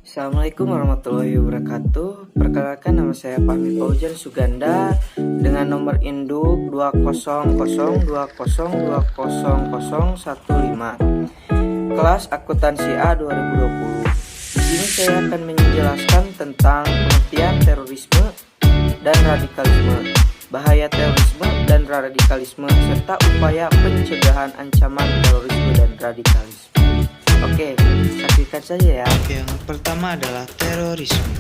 Assalamualaikum warahmatullahi wabarakatuh. Perkenalkan, nama saya Fahmi Fauzian Suganda dengan nomor induk 200202015. Kelas akuntansi A 2020. Di sini saya akan menjelaskan tentang pengertian terorisme dan radikalisme, bahaya terorisme dan radikalisme, serta upaya pencegahan ancaman terorisme dan radikalisme. Oke, saksikan saja ya. Yang pertama adalah terorisme.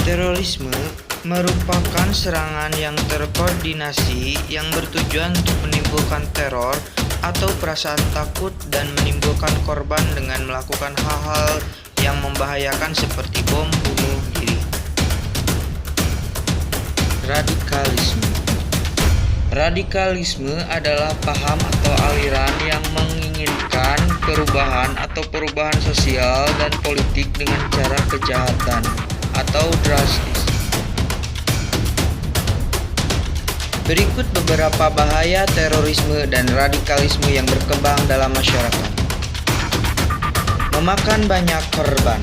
Terorisme merupakan serangan yang terkoordinasi yang bertujuan untuk menimbulkan teror atau perasaan takut dan menimbulkan korban dengan melakukan hal-hal yang membahayakan seperti bom bunuh diri. Radikalisme adalah paham atau aliran yang menginginkan perubahan atau perubahan sosial dan politik dengan cara kejahatan atau drastis. Berikut beberapa bahaya terorisme dan radikalisme yang berkembang dalam masyarakat. Memakan banyak korban.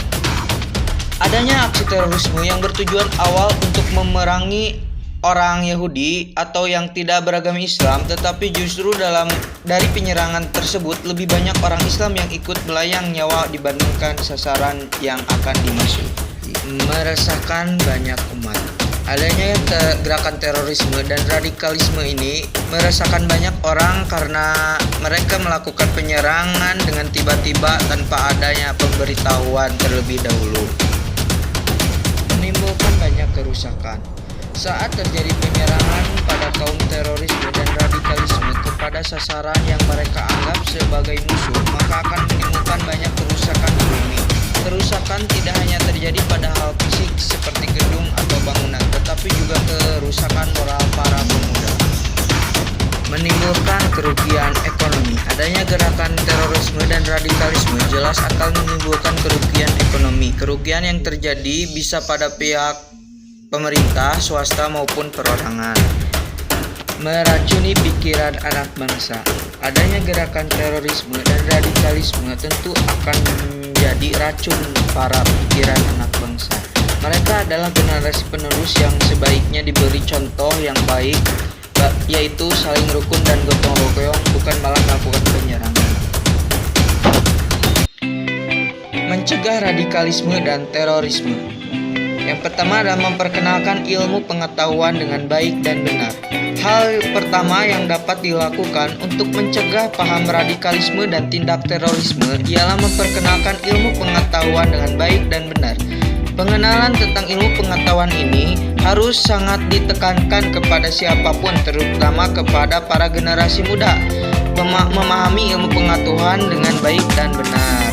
Adanya aksi terorisme yang bertujuan awal untuk memerangi orang Yahudi atau yang tidak beragama Islam, tetapi justru dari penyerangan tersebut lebih banyak orang Islam yang ikut melayang nyawa dibandingkan sasaran yang akan dimasuki. Meresahkan banyak umat. Adanya gerakan terorisme dan radikalisme ini meresahkan banyak orang karena mereka melakukan penyerangan dengan tiba-tiba tanpa adanya pemberitahuan terlebih dahulu. Menimbulkan banyak kerusakan. Saat terjadi penyerangan pada kaum terorisme dan radikalisme kepada sasaran yang mereka anggap sebagai musuh, maka akan menimbulkan banyak kerusakan di bumi. Kerusakan tidak hanya terjadi pada hal fisik seperti gedung atau bangunan, tetapi juga kerusakan moral para pemuda. Menimbulkan kerugian ekonomi. Adanya gerakan terorisme dan radikalisme jelas akan menimbulkan kerugian ekonomi. Kerugian yang terjadi bisa pada pihak pemerintah, swasta maupun perorangan. Meracuni pikiran anak bangsa. Adanya gerakan terorisme dan radikalisme tentu akan menjadi racun para pikiran anak bangsa. Mereka adalah generasi penerus yang sebaiknya diberi contoh yang baik, yaitu saling rukun dan gotong royong, bukan malah melakukan penyerangan. Mencegah radikalisme dan terorisme. Yang pertama adalah memperkenalkan ilmu pengetahuan dengan baik dan benar. Hal pertama yang dapat dilakukan untuk mencegah paham radikalisme dan tindak terorisme ialah memperkenalkan ilmu pengetahuan dengan baik dan benar. Pengenalan tentang ilmu pengetahuan ini harus sangat ditekankan kepada siapapun, terutama kepada para generasi muda, memahami ilmu pengetahuan dengan baik dan benar.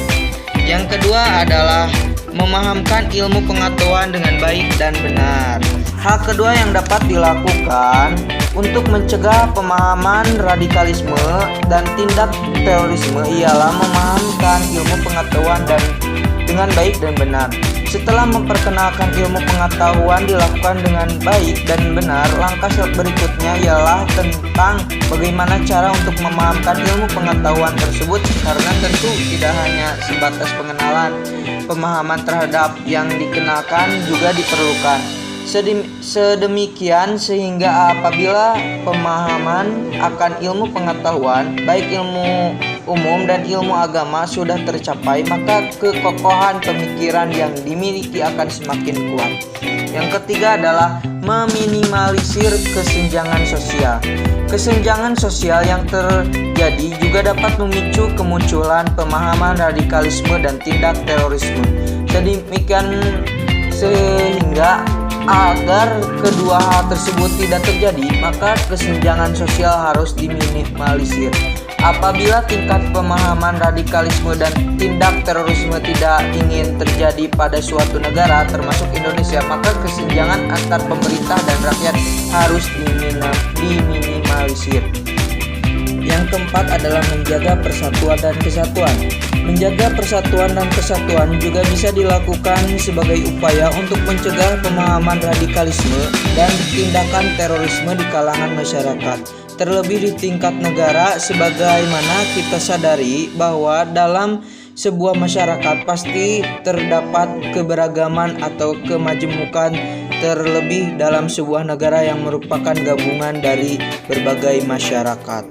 Yang kedua adalah memahamkan ilmu pengetahuan dengan baik dan benar. Hal kedua yang dapat dilakukan untuk mencegah pemahaman radikalisme dan tindak terorisme ialah memahamkan ilmu pengetahuan dengan baik dan benar. Setelah memperkenalkan ilmu pengetahuan dilakukan dengan baik dan benar, langkah berikutnya ialah tentang bagaimana cara untuk memahamkan ilmu pengetahuan tersebut, karena tentu tidak hanya sebatas pengenalan, pemahaman terhadap yang dikenalkan juga diperlukan. Sedemikian sehingga apabila pemahaman akan ilmu pengetahuan, baik ilmu umum dan ilmu agama sudah tercapai, maka kekokohan pemikiran yang dimiliki akan semakin kuat. Yang ketiga adalah meminimalisir kesenjangan sosial. Kesenjangan sosial yang terjadi juga dapat memicu kemunculan pemahaman radikalisme dan tindak terorisme. Sedemikian sehingga agar kedua hal tersebut tidak terjadi, maka kesenjangan sosial harus diminimalisir. Apabila tingkat pemahaman radikalisme dan tindak terorisme tidak ingin terjadi pada suatu negara, termasuk Indonesia, maka kesenjangan antar pemerintah dan rakyat harus diminimalisir. Yang keempat adalah menjaga persatuan dan kesatuan. Menjaga persatuan dan kesatuan juga bisa dilakukan sebagai upaya untuk mencegah pemahaman radikalisme dan tindakan terorisme di kalangan masyarakat. Terlebih di tingkat negara, sebagaimana kita sadari bahwa dalam sebuah masyarakat pasti terdapat keberagaman atau kemajemukan, terlebih dalam sebuah negara yang merupakan gabungan dari berbagai masyarakat.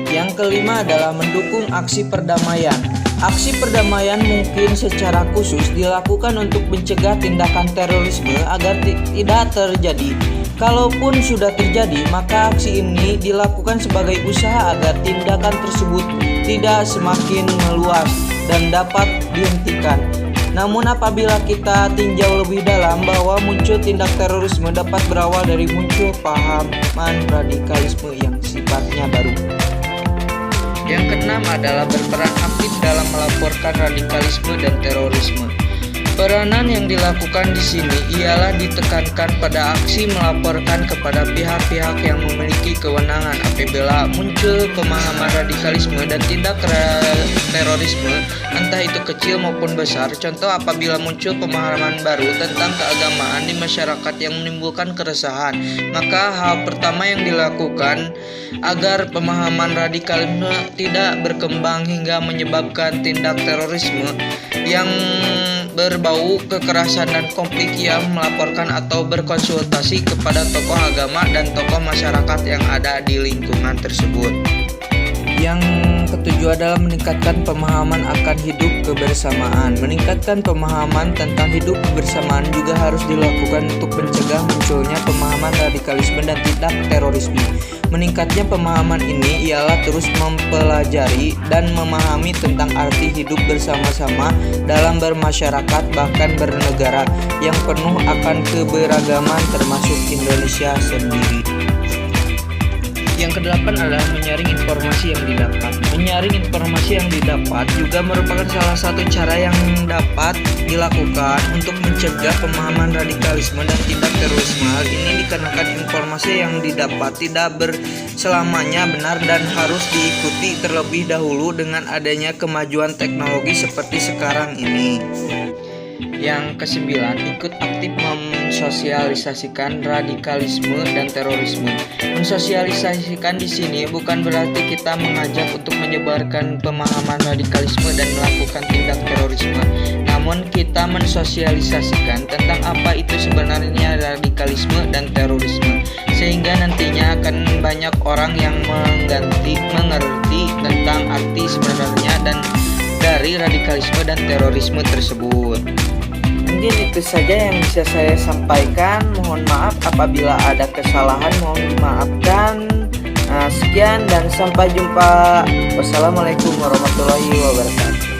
Yang kelima adalah mendukung aksi perdamaian. Aksi perdamaian mungkin secara khusus dilakukan untuk mencegah tindakan terorisme agar tidak terjadi. Kalaupun sudah terjadi, maka aksi ini dilakukan sebagai usaha agar tindakan tersebut tidak semakin meluas dan dapat dihentikan. Namun apabila kita tinjau lebih dalam bahwa muncul tindak terorisme dapat berawal dari muncul pahaman radikalisme yang sifatnya baru. Yang keenam adalah berperan aktif dalam melaporkan radikalisme dan terorisme. Peranan yang dilakukan di sini ialah ditekankan pada aksi melaporkan kepada pihak-pihak yang memiliki kewenangan apabila muncul pemahaman radikalisme dan tindak terorisme, entah itu kecil maupun besar. Contoh, apabila muncul pemahaman baru tentang keagamaan di masyarakat yang menimbulkan keresahan, maka hal pertama yang dilakukan agar pemahaman radikalisme tidak berkembang hingga menyebabkan tindak terorisme yang berbau kekerasan dan konflik, yang melaporkan atau berkonsultasi kepada tokoh agama dan tokoh masyarakat yang ada di lingkungan tersebut. Yang ketujuh adalah meningkatkan pemahaman akan hidup kebersamaan. Meningkatkan pemahaman tentang hidup kebersamaan juga harus dilakukan untuk mencegah munculnya pemahaman radikalisme dan tindak terorisme. Meningkatnya pemahaman ini ialah terus mempelajari dan memahami tentang arti hidup bersama-sama dalam bermasyarakat bahkan bernegara yang penuh akan keberagaman termasuk Indonesia sendiri. Yang kedelapan adalah menyaring informasi yang didapat. Menyaring informasi yang didapat juga merupakan salah satu cara yang dapat dilakukan untuk mencegah pemahaman radikalisme dan tindak terorisme. Hal ini dikarenakan informasi yang didapat tidak selamanya benar dan harus diikuti terlebih dahulu dengan adanya kemajuan teknologi seperti sekarang ini. Yang kesembilan, ikut aktif mensosialisasikan radikalisme dan terorisme. Mensosialisasikan di sini bukan berarti kita mengajak untuk menyebarkan pemahaman radikalisme dan melakukan tindak terorisme. Namun kita mensosialisasikan tentang apa itu sebenarnya radikalisme dan terorisme, sehingga nantinya akan banyak orang yang mengerti tentang arti sebenarnya dan dari radikalisme dan terorisme tersebut. Mungkin itu saja yang bisa saya sampaikan. Mohon maaf apabila ada kesalahan, mohon dimaafkan. Sekian dan sampai jumpa. Wassalamualaikum warahmatullahi wabarakatuh.